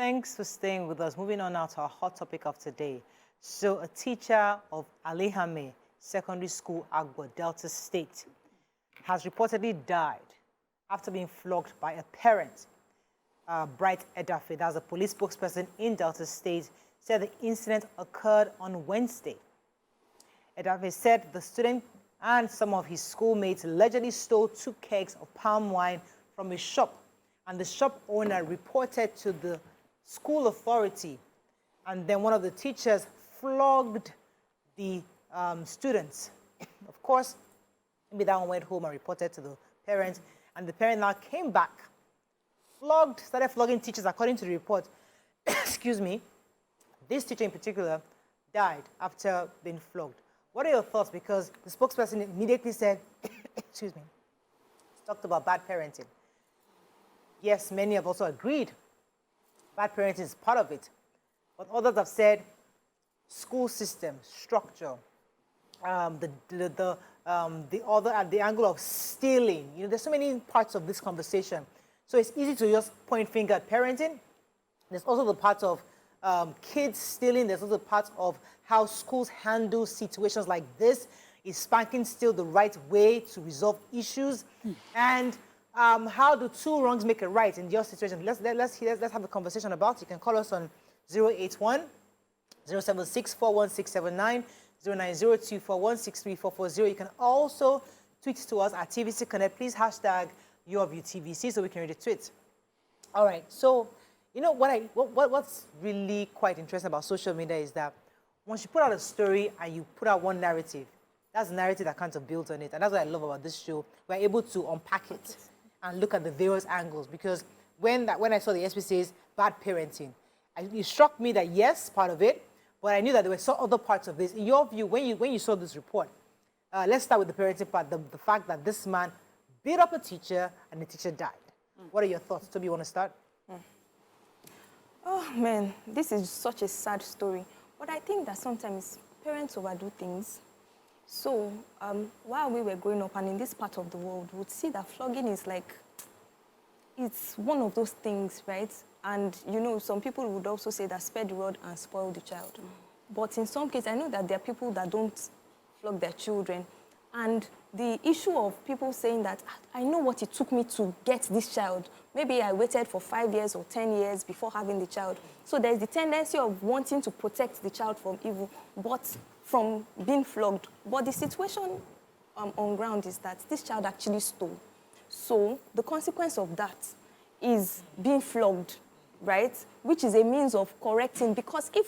Thanks for staying with us. Moving on now to our hot topic of today. So a teacher of Alihami Secondary School, Agbor, Delta State, has reportedly died after being flogged by a parent. Bright Edafe, that's a police spokesperson in Delta State, said the incident occurred on Wednesday. Edafe said the student and some of his schoolmates allegedly stole 2 kegs of palm wine from a shop, and the shop owner reported to the school authority, and then one of the teachers flogged the students. Of course, maybe that one went home and reported to the parent, and the parent now came back, started flogging teachers according to the report. Excuse me. This teacher in particular died after being flogged. What are your thoughts? Because the spokesperson immediately said, excuse me, talked about bad parenting. Yes, many have also agreed bad parenting is part of it. But others have said school system, structure, the other at the angle of stealing. You know, there's so many parts of this conversation. So it's easy to just point finger at parenting. There's also the part of kids stealing. There's also the part of how schools handle situations like this. Is spanking still the right way to resolve issues? And how do 2 wrongs make a right in your situation? Let's have a conversation about it. You can call us on 081 076 41679, 0902 4163440. You can also tweet to us at TVC Connect. Please hashtag YourViewTVC so we can read the tweet. All right. So, you know what's really quite interesting about social media is that once you put out a story and you put out one narrative, that's the narrative that kind of builds on it. And that's what I love about this show. We're able to unpack it and look at the various angles. Because when I saw the SP says bad parenting, it struck me that yes, part of it, but I knew that there were some other parts of this. In your view, when you saw this report, let's start with the parenting part, the fact that this man beat up a teacher and the teacher died. What are your thoughts? Toby, you want to start? Oh, man, this is such a sad story. But I think that sometimes parents overdo things. So while we were growing up and in this part of the world, we would see that flogging is like, it's one of those things, right? And, you know, some people would also say that spare the rod and spoil the child. But in some cases, I know that there are people that don't flog their children. And the issue of people saying that, I know what it took me to get this child. Maybe I waited for 5 years or 10 years before having the child. So there's the tendency of wanting to protect the child from evil, but from being flogged. But the situation on ground is that this child actually stole. So the consequence of that is being flogged, right? Which is a means of correcting, because if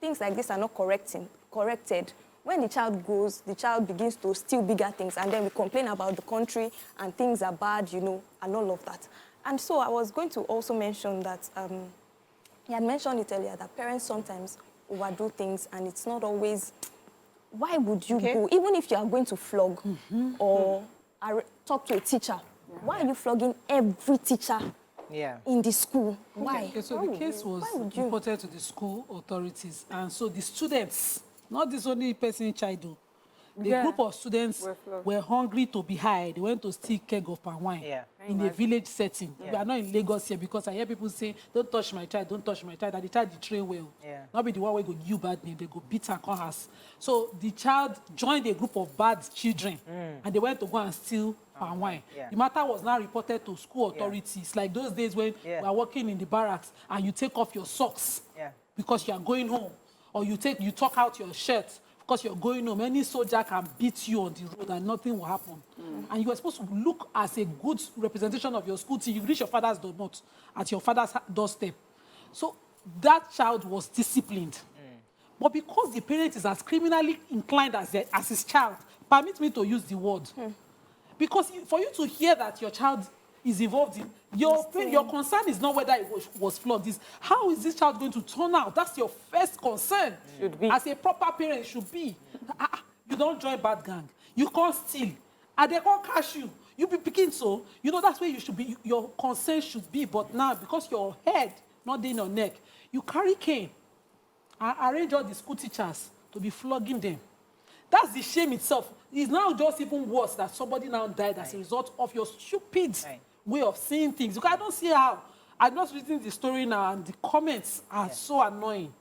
things like this are not corrected, when the child grows, the child begins to steal bigger things, and then we complain about the country and things are bad, you know, and all of that. And so I was going to also mention that, you had mentioned it earlier, that parents sometimes overdo things, and it's not always, why would you go, even if you are going to flog or talk to a teacher, why are you flogging every teacher in the school? Why? Okay, so the case was reported to the school authorities, and so the students, not this only person child, the group of students were hungry to be high. They went to steal keg of palm wine in a village setting. We are not in Lagos here, because I hear people say, don't touch my child, don't touch my child, and the child they train well. Not be the one where go you bad name, they go beat and call us. So the child joined a group of bad children, and they went to go and steal palm wine. The matter was now reported to school authorities, like those days when we are working in the barracks and you take off your socks because you are going home, or you tuck out your shirt because you're going home. Any soldier can beat you on the road and nothing will happen. And you are supposed to look as a good representation of your school till you reach your father's door, not at your father's doorstep. So that child was disciplined. But because the parent is as criminally inclined as his child, permit me to use the word. Because for you to hear that your child is involved in, your concern is not whether it was flogged. It's how is this child going to turn out? That's your first concern. Should be. As a proper parent, should be. You don't join bad gang. You can't steal. And they can't catch you. You be picking so. You know, that's where you should be. Your concern should be. But now, because your head, not in your neck, you carry cane. I arrange all the school teachers to be flogging them. That's the shame itself. It's now just even worse that somebody now died as a result of your stupid way of seeing things. Because I don't see how I'm just reading the story now, and the comments are so annoying.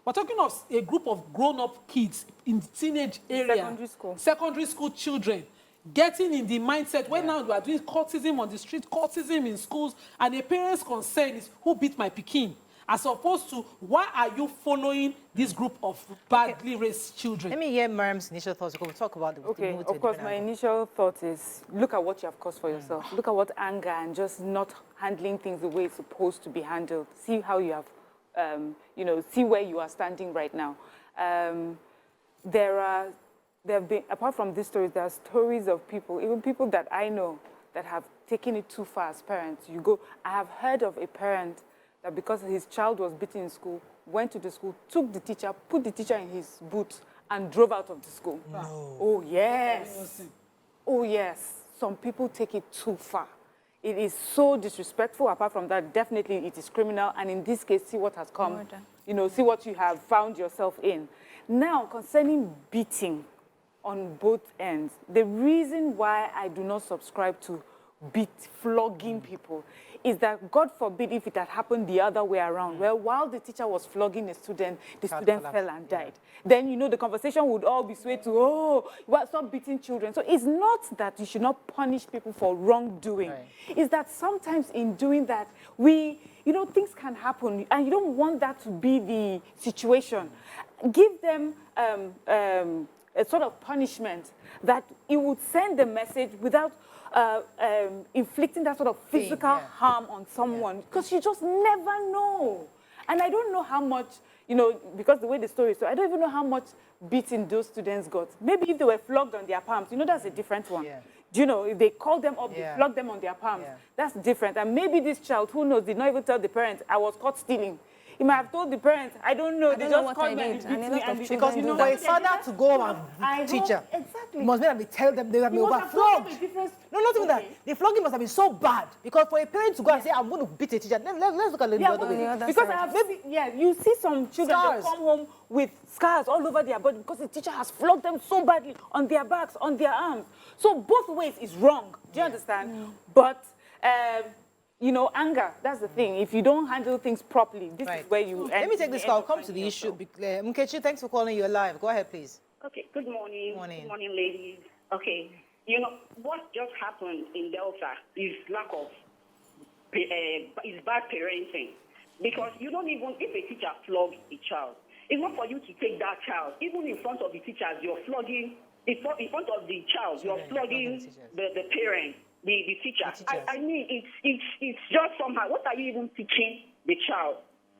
We're talking of a group of grown-up kids in the teenage area. Secondary school children getting in the mindset where now you are doing courtism on the street, courtism in schools, and a parent's concern is who beat my pikin, as opposed to why are you following this group of badly raised children? Let me hear Mariam's initial thoughts. We'll talk about the Okay, of course, my initial thought is look at what you have caused for yourself. Look at what anger and just not handling things the way it's supposed to be handled. See how you have, you know, see where you are standing right now. There have been, apart from these stories, there are stories of people, even people that I know, that have taken it too far as parents. I have heard of a parent that because his child was beaten in school, went to the school, took the teacher, put the teacher in his boot, and drove out of the school. No. Oh, yes. Oh, yes. Some people take it too far. It is so disrespectful. Apart from that, definitely it is criminal. And in this case, see what has come. You know, see what you have found yourself in. Now, concerning beating on both ends, the reason why I do not subscribe to flogging people is that, God forbid, if it had happened the other way around, where while the teacher was flogging a student, the student fell and died. Then, you know, the conversation would all be swayed to, oh, well, stop beating children. So it's not that you should not punish people for wrongdoing. It's that sometimes in doing that, you know, things can happen, and you don't want that to be the situation. Give them a sort of punishment that it would send the message without inflicting that sort of physical harm on someone, because you just never know. And I don't know how much, you know, because the way the story is, so I don't even know how much beating those students got. Maybe if they were flogged on their palms, you know, that's a different one. Do you know, if they called them up, they flogged them on their palms, that's different. And maybe this child, who knows, did not even tell the parents, I was caught stealing. He might have told the parents, I don't know, they just called me and beat me. Because, you know, for a father to go and teacher, it must be that tell them they have been overflogged. No, not even that. The flogging must have been so bad. Because for a parent to go and say, I'm going to beat a teacher, let's look at the other way. Because I have maybe, you see some children that come home with scars all over their body because the teacher has flogged them so badly on their backs, on their arms. So both ways is wrong. Do you understand? But you know, anger, that's the thing. If you don't handle things properly, this is where you end. Let me take this call. Come to the issue. Mkechi, thanks for calling. You're live. Go ahead, please. Okay, good morning. Good morning, ladies. Okay, you know, what just happened in Delta is lack of, is bad parenting. Because you don't even, if a teacher flogs a child, it's not for you to take that child. Even in front of the teachers, you're flogging, in front of the child, you're flogging the parent. The teacher. I mean, it's just somehow. What are you even teaching the child?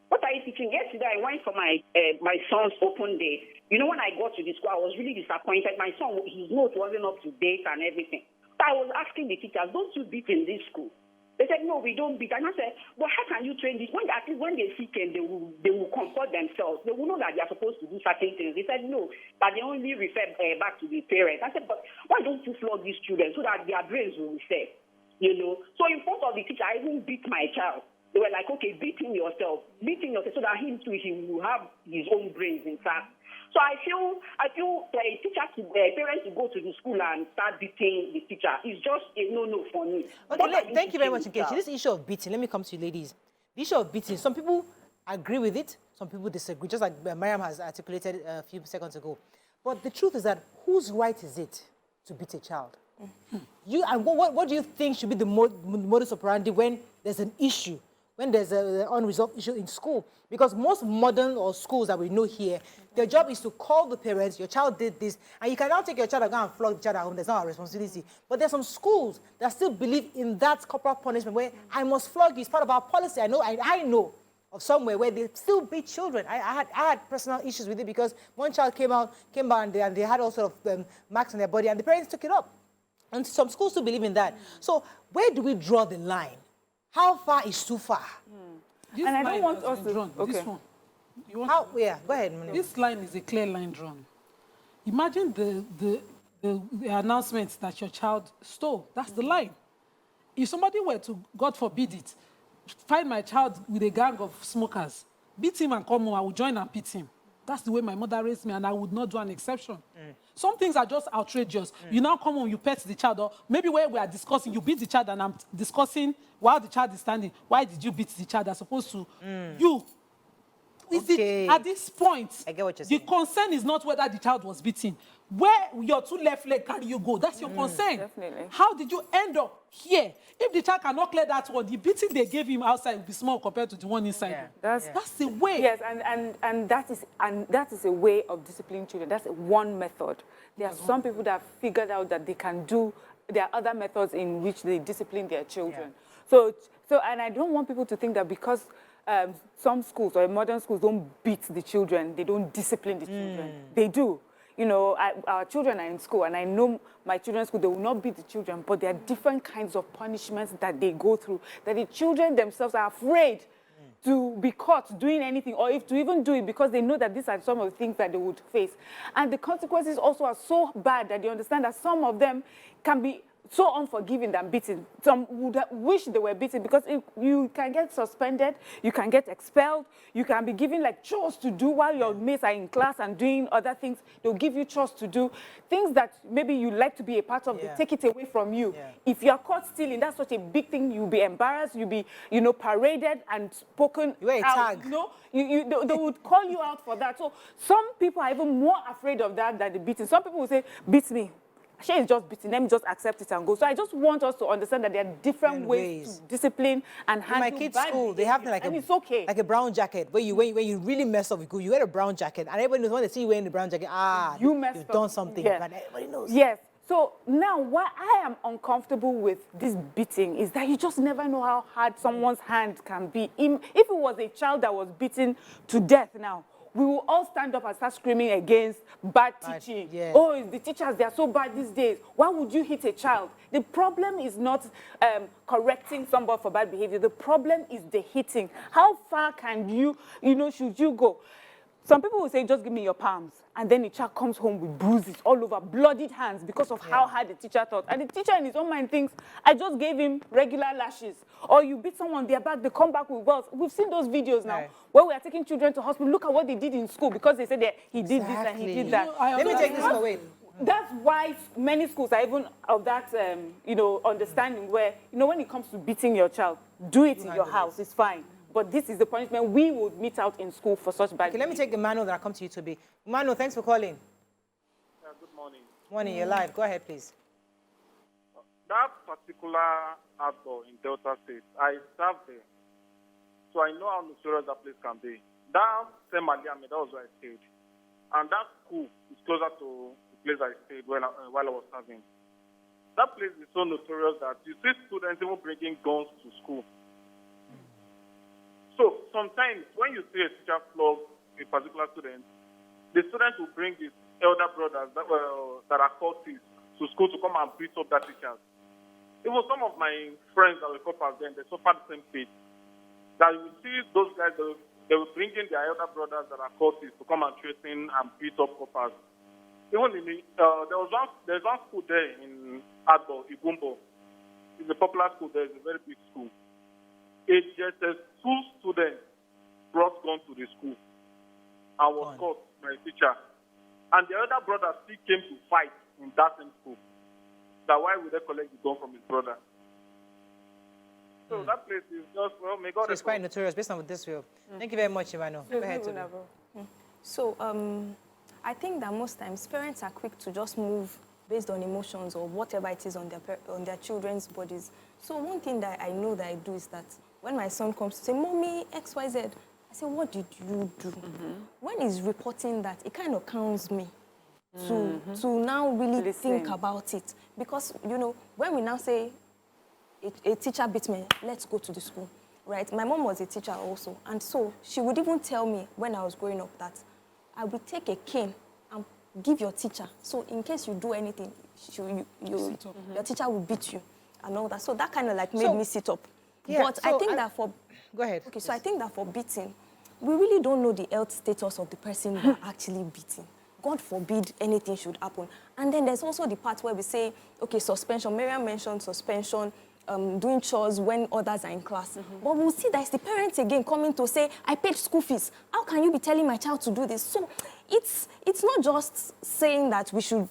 What are you teaching? Yesterday, I went for my my son's open day. You know, when I got to the school, I was really disappointed. My son, his note wasn't up to date and everything. So I was asking the teachers, don't you beat in this school? They said, no, we don't beat. And I said, well, how can you train this? At least when they see them, they will comfort themselves. They will know that they are supposed to do certain things. They said, no, that they only refer back to the parents. I said, but why don't you flog these children so that their brains will reset? You know? So in front of the teacher, I even beat my child. They were like, okay, beat him yourself so that him too, he will have his own brains intact. So I feel a parent to go to the school and start beating the teacher is just a no-no for me. Okay, thank you very much, Nkechi. This issue of beating, let me come to you, ladies. The issue of beating, some people agree with it, some people disagree, just like Mariam has articulated a few seconds ago. But the truth is that whose right is it to beat a child? And what do you think should be the modus operandi when there's an issue, when there's an unresolved issue in school? Because most modern or schools that we know here, their job is to call the parents, your child did this, and you can now take your child and go and flog the child at home. That's not our responsibility. But there's some schools that still believe in that corporal punishment where I must flog you. It's part of our policy. I know of somewhere where they still beat children. I had personal issues with it because one child came out and they had all sort of marks on their body, and the parents took it up. And some schools still believe in that. So where do we draw the line? How far is too far? This and I don't want us to... Drawn. Okay. This one. Yeah, go ahead. Manu. This line is a clear line drawn. Imagine the announcement that your child stole. That's the line. If somebody were to, God forbid it, find my child with a gang of smokers, beat him and come home, I will join and beat him. That's the way my mother raised me, and I would not do an exception. Some things are just outrageous. You now come home, you pet the child, or maybe where we are discussing, you beat the child, and I'm discussing while the child is standing. Why did you beat the child as opposed to you? Is it, at this point, I get what you're the saying. concern is not whether the child was beaten. Where your two left leg carry you go, that's your concern. Definitely. How did you end up here? If the child cannot clear that one, the beating they gave him outside will be small compared to the one inside. That's the way. Yes, and that is a way of disciplining children. That's one method. There are some people that have figured out that they can do. There are other methods in which they discipline their children. So and I don't want people to think that because some schools or modern schools don't beat the children, they don't discipline the children. They do. You know, our children are in school, and I know my children's school, they will not beat the children, but there are different kinds of punishments that they go through, that the children themselves are afraid to be caught doing anything, or if to even do it, because they know that these are some of the things that they would face. And the consequences also are so bad that they understand that some of them can be so unforgiving than beaten. Some would wish they were beaten, because if you can get suspended, you can get expelled, you can be given like chores to do while your mates are in class and doing other things. They'll give you chores to do, things that maybe you like to be a part of, they take it away from you. If you're caught stealing, that's such a big thing. You'll be embarrassed, you'll be, paraded and spoken You wear a out, tag. They would call you out for that. So some people are even more afraid of that than the beating. Some people will say, beat me. She is just beating, let me just accept it and go. So I just want us to understand that there are different ways to discipline and handle in my kids' school, they have like it's okay. like a brown jacket where you when you really mess up with school, you wear a brown jacket, and everybody knows when they see you wearing the brown jacket, you've done something. Yes. But everybody knows. Yes. So now why I am uncomfortable with this beating is that you just never know how hard someone's hand can be. If it was a child that was beaten to death now, we will all stand up and start screaming against bad teaching. Yeah. Oh, the teachers, they are so bad these days. Why would you hit a child? The problem is not correcting somebody for bad behavior. The problem is the hitting. How far can you, should you go? Some people will say, just give me your palms. And then the child comes home with bruises all over, bloodied hands because of how hard the teacher thought. And the teacher in his own mind thinks, I just gave him regular lashes. Or you beat someone, they're back, they come back with welts. We've seen those videos now where we are taking children to hospital. Look at what they did in school because they said that he did this and he did that. Let me take this away. That's why many schools are even of that, understanding where, when it comes to beating your child, do it in your house, it's fine. But this is the punishment we would meet out in school for such bad. Okay, let me take Emmanuel that I come to you to be. Emmanuel, thanks for calling. Good morning. Morning, you're live. Go ahead, please. That particular Agbor in Delta State, I served there. So I know how notorious that place can be. That same Alihami, that was where I stayed. And that school is closer to the place I stayed while I was serving. That place is so notorious that you see students even bringing guns to school. So sometimes when you see a teacher flog a particular student, the students will bring his elder brothers that are cultists to school to come and beat up that teacher. Even some of my friends that were coppers then, they suffered the same fate. That you see those guys, they will bring in their elder brothers that are cultists to come and threaten and beat up coppers. Even in there's one school there in Agbor, Igumbo. It's a popular school there, it's a very big school. Just 2 students brought gun to the school and was caught by a teacher. And the other brother still came to fight in that same school. That why would they collect the gun from his brother? So that place is just, may God... So it's quite notorious based on this view. Thank you very much, Emmanuel. Go ahead, Toby. So I think that most times parents are quick to just move based on emotions or whatever it is on their children's bodies. So one thing that I know that I do is that when my son comes to say, Mommy, XYZ, I say, what did you do? When he's reporting that, it kind of calms me to now really think about it. Because, when we now say, a teacher beat me, let's go to the school, right? My mom was a teacher also. And so she would even tell me when I was growing up that I would take a cane and give your teacher. So in case you do anything, your teacher will beat you and all that. So that kind of like made me sit up. Yeah, but I think that for... Go ahead. Okay, so I think that for beating, we really don't know the health status of the person we're actually beating. God forbid anything should happen. And then there's also the part where we say, okay, suspension. Miriam mentioned suspension, doing chores when others are in class. But we'll see that it's the parents again coming to say, I paid school fees. How can you be telling my child to do this? So it's not just saying that we should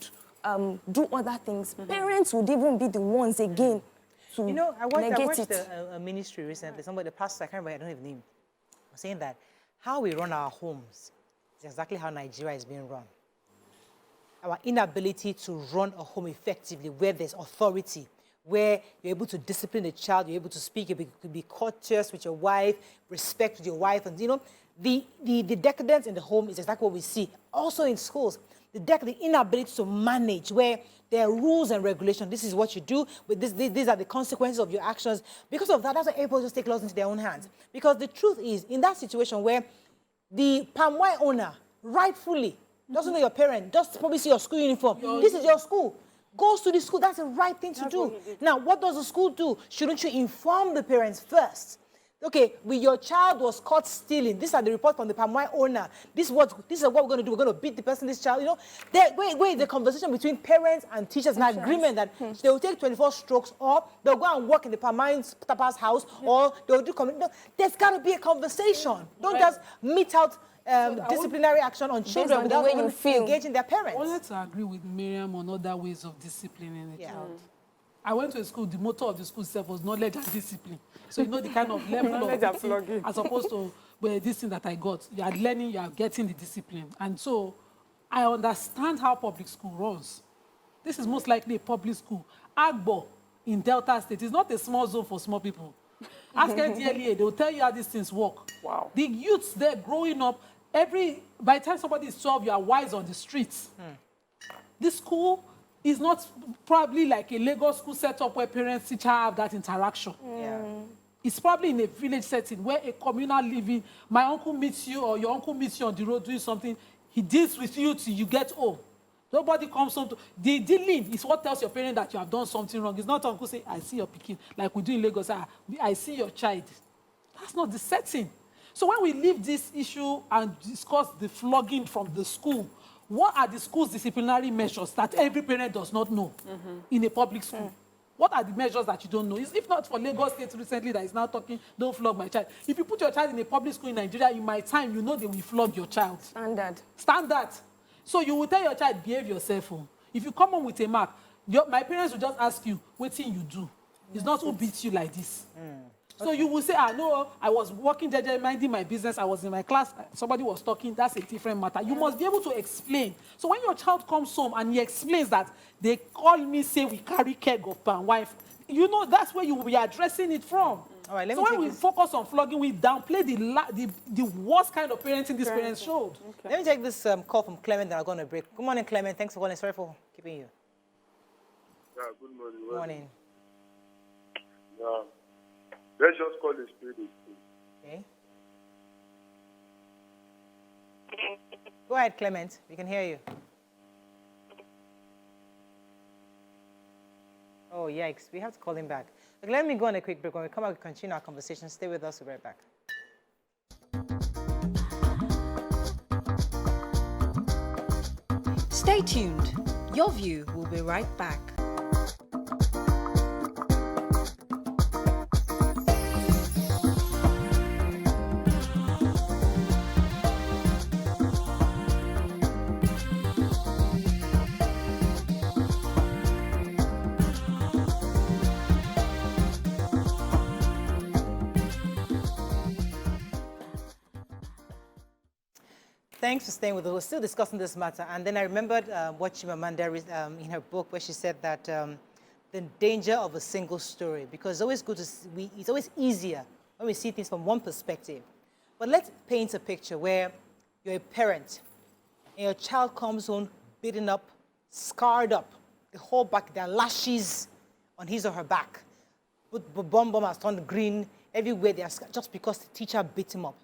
do other things. Parents would even be the ones again to You know, I watched it. a ministry recently. Somebody, the pastor, I can't remember, I don't have his name, was saying that how we run our homes is exactly how Nigeria is being run. Our inability to run a home effectively where there's authority, where you're able to discipline the child, you're able to speak, you could be courteous with your wife, respect with your wife, and you know, the decadence in the home is exactly what we see. Also in schools, the inability to manage, where there are rules and regulations. This is what you do, but these are the consequences of your actions. Because of that, that's why people just take laws into their own hands. Because the truth is, in that situation where the palm wine owner rightfully doesn't know your parent, just probably see your school uniform. This is your school. Goes to the school. That's the right thing to do. Now, what does the school do? Shouldn't you inform the parents first? Okay, your child was caught stealing. These are the reports from the palm wine owner. This is what we're going to do. We're going to beat the person, this child. You know, where the conversation between parents and teachers, an agreement that they will take 24 strokes, or they'll go and work in the palm wine tapa's house, or they'll do community. No, there's got to be a conversation. Don't just mete out disciplinary action on children without engaging their parents. I wanted to agree with Miriam on other ways of disciplining a child. I went to a school, the motto of the school itself was knowledge and discipline. So you know the kind of level of discipline as opposed to this thing that I got. You are learning, you are getting the discipline. And so I understand how public school runs. This is most likely a public school. Agbor in Delta State is not a small zone for small people. Ask NDLEA, they will tell you how these things work. Wow. The youths there growing up, by the time somebody is 12, you are wise on the streets. This school is not probably like a Lagos school setup where parents teacher have that interaction. It's probably in a village setting where a communal living, my uncle meets you or your uncle meets you on the road doing something, he deals with you till you get home. Nobody comes home. The dealing is what tells your parent that you have done something wrong. It's not uncle say, I see your pikin, like we do in Lagos, I see your child. That's not the setting. So when we leave this issue and discuss the flogging from the school, what are the school's disciplinary measures that every parent does not know in a public school? What are the measures that you don't know? If not for Lagos State recently that is now talking, don't flog my child. If you put your child in a public school in Nigeria, in my time, you know they will flog your child. Standard. So you will tell your child, behave yourself. If you come home with a mark, my parents will just ask you, what thing you do? It's not who beats you like this. So you will say, no, I was working there, minding my business. I was in my class. Somebody was talking. That's a different matter. You must be able to explain. So when your child comes home and he explains that they call me, say we carry keg of palm wife, you know that's where you will be addressing it from. All right, so when we focus on flogging, we downplay the worst kind of parenting these parents showed. Let me take this call from Clement, and I'm going to break. Good morning, Clement. Thanks for calling. Sorry for keeping you. Yeah, good morning. Good morning. Yeah. Let's just call it spirit. Okay. Go ahead, Clement. We can hear you. Oh, yikes. We have to call him back. Look, let me go on a quick break. When we come back, we continue our conversation. Stay with us. We'll be right back. Stay tuned. Your View will be right back. Thanks for staying with us. We're still discussing this matter. And then I remembered what Chimamanda in her book, where she said that the danger of a single story, because it's always good to it's always easier when we see things from one perspective. But let's paint a picture where you're a parent and your child comes home beaten up, scarred up, the whole back, there are lashes on his or her back. The bomb has turned green everywhere, just because the teacher beat him up.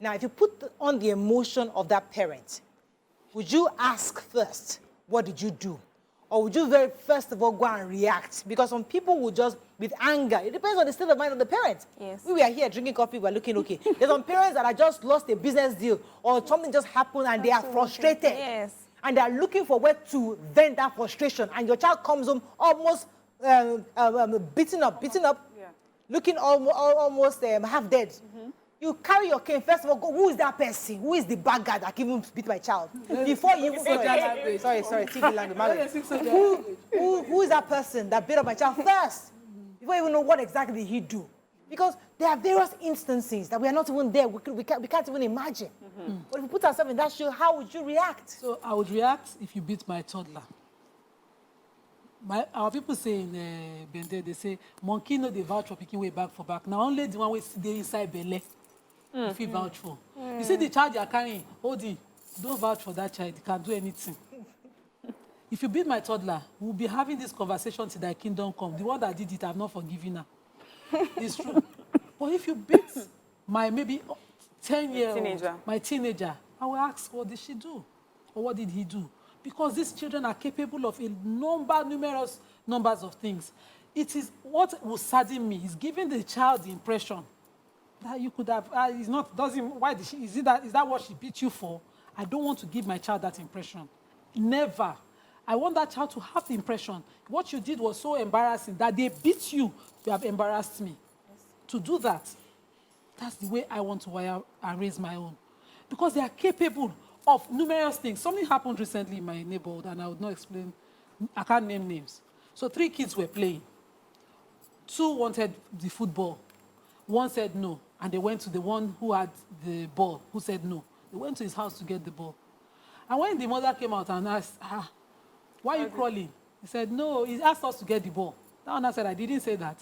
Now, if you put on the emotion of that parent, would you ask first, what did you do? Or would you first of all go and react? Because some people would just, with anger, it depends on the state of mind of the parent. Yes. We were here drinking coffee, we're looking okay. There's some parents that have just lost a business deal or something just happened and they are frustrated. Yes. And they are looking for where to vent that frustration. And your child comes home almost beaten up, looking almost half dead. You carry your cane, first of all, go, who is that person? Who is the bad guy that even beat my child? Before you even... Sorry, TV language. Who is that person that beat up my child first? Before you even know what exactly did he do. Because there are various instances that we are not even there. We can't even imagine. But if we put ourselves in that shoe, how would you react? So I would react if you beat my toddler. Our people say in Bende, they say, monkey no dey vouch for picking way back for back. Now only the one we dey inside belle, if you vouch for. You see the child you are carrying, hold it. Don't vouch for that child. He can't do anything. If you beat my toddler, we'll be having this conversation till thy kingdom come. The one that did it, I've not forgiven her. It's true. But if you beat my maybe 10-year-old, my teenager, I will ask, what did she do? Or what did he do? Because these children are capable of numerous numbers of things. It is what will sadden me is giving the child the impression that you could have, is that what she beat you for? I don't want to give my child that impression. Never. I want that child to have the impression what you did was so embarrassing that they beat you, you have embarrassed me. Yes. To do that, that's the way I want to wire and raise my own. Because they are capable of numerous things. Something happened recently in my neighborhood, and I would not explain. I can't name names. So 3 kids were playing. 2 wanted the football. 1 said no, and they went to the one who had the ball, who said no. They went to his house to get the ball. And when the mother came out and asked, why are you crawling? He said, no, he asked us to get the ball. That one I said, I didn't say that.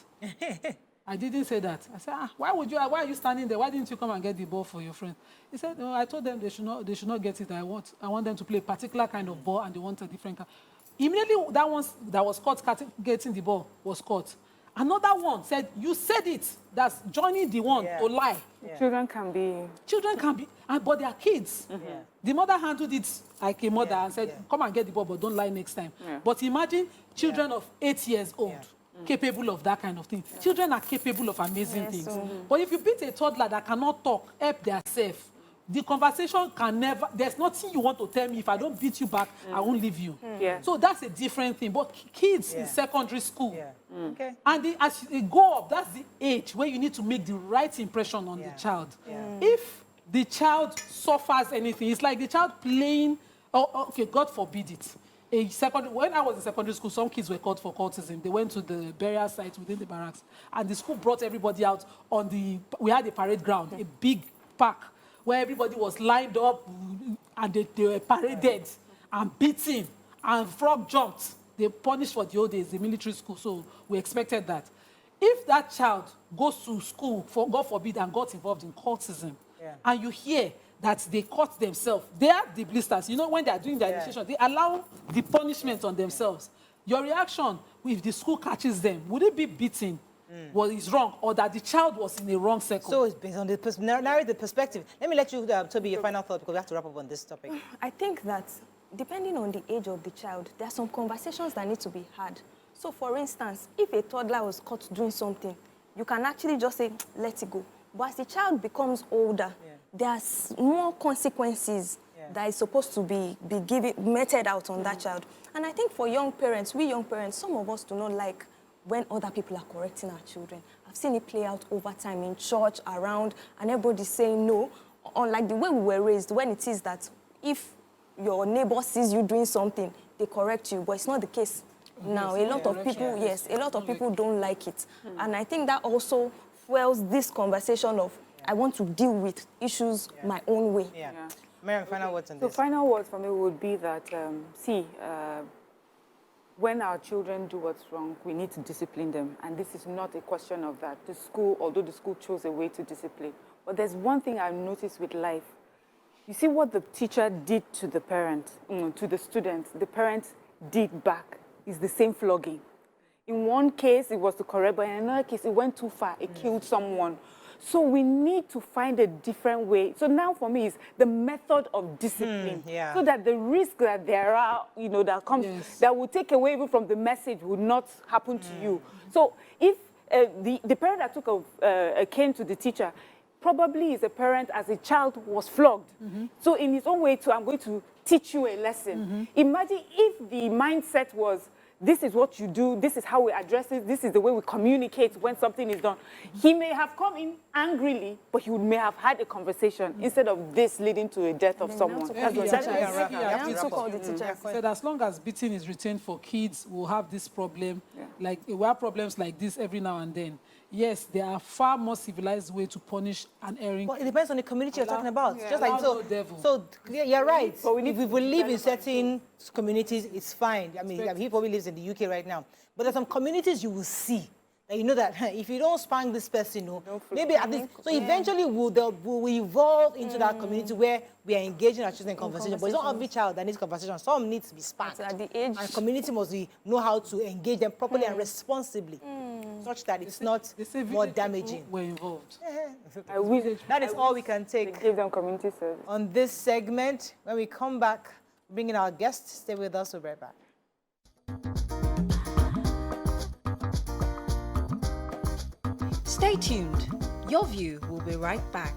I didn't say that. I said, why are you standing there? Why didn't you come and get the ball for your friend? He said, no, I told them they should not get it. I want them to play a particular kind of ball, and they want a different kind. Immediately, that one that was caught getting the ball was caught. Another one said, you said it. That's joining the one to lie. Yeah. Children can be, but they are kids. The mother handled it like a mother and said, come and get the ball, but don't lie next time. But imagine children of 8 years old. Capable of that kind of thing. Children are capable of amazing things. But if you beat a toddler that cannot talk, help themselves, the conversation can never, there's nothing you want to tell me. If I don't beat you back, I won't leave you. So that's a different thing. But kids in secondary school, and as they go up, that's the age where you need to make the right impression on the child. If the child suffers anything, it's like the child playing, okay, God forbid it. When I was in secondary school, some kids were caught for cultism. They went to the burial site within the barracks, and the school brought everybody out we had a parade ground, a big park, where everybody was lined up, and they were paraded and beaten, and frog jumped. They punished for the old days, the military school, so we expected that. If that child goes to school, for God forbid, and got involved in cultism, and you hear that they cut themselves, they are the blisters. You know, when they are doing their initiation, they allow the punishment on themselves. Your reaction, if the school catches them, would it be beating what is wrong, or that the child was in the wrong circle? So it's based on the narrative perspective. Let me let you, Toby, your final thought, because we have to wrap up on this topic. I think that depending on the age of the child, there are some conversations that need to be had. So, for instance, if a toddler was caught doing something, you can actually just say, let it go. But as the child becomes older, there's more consequences that is supposed to be meted out on that child. And I think for young parents, some of us do not like when other people are correcting our children. I've seen it play out over time in church, around, and everybody's saying no. Unlike the way we were raised, when it is that if your neighbor sees you doing something, they correct you, but it's not the case now. A lot of people don't like it. And I think that also fuels this conversation of, I want to deal with issues my own way. Miriam, final words on this. The final words for me would be that, when our children do what's wrong, we need to discipline them. And this is not a question of that. The school, although the school chose a way to discipline. But there's one thing I've noticed with life. You see what the teacher did to the parent, to the student, the parent did back, is the same flogging. In one case, it was to correct, but in another case, it went too far. It killed someone. So we need to find a different way. So now for me, it's the method of discipline. So that the risk that there are, that comes, that will take away even from the message will not happen to you. So if the parent that took a cane to the teacher probably is a parent as a child was flogged. So in his own way too, I'm going to teach you a lesson. Imagine if the mindset was, this is what you do, this is how we address it, this is the way we communicate when something is done. He may have come in angrily, but he may have had a conversation instead of this leading to a death of someone. Said as long as beating is retained for kids, we'll have this problem. Like we have problems like this every now and then. Yes, there are far more civilized ways to punish an erring. Well, it depends on the community you're talking about. Yeah. Just like so, you're right. But if we live in certain communities, it's fine. I mean, he probably lives in the UK right now. But there's some communities you will see. And you know that if you don't spank this person, maybe at least. So eventually we'll evolve into that community where we are engaging our children in conversation. But it's not every child that needs conversation. Some needs to be spanked. At the age. And community must know how to engage them properly and responsibly, such that it's not more damaging. We're involved. That is all we can take. Give them community service. On this segment, when we come back, bringing our guests, stay with us. We'll be right back. Stay tuned. Your View will be right back.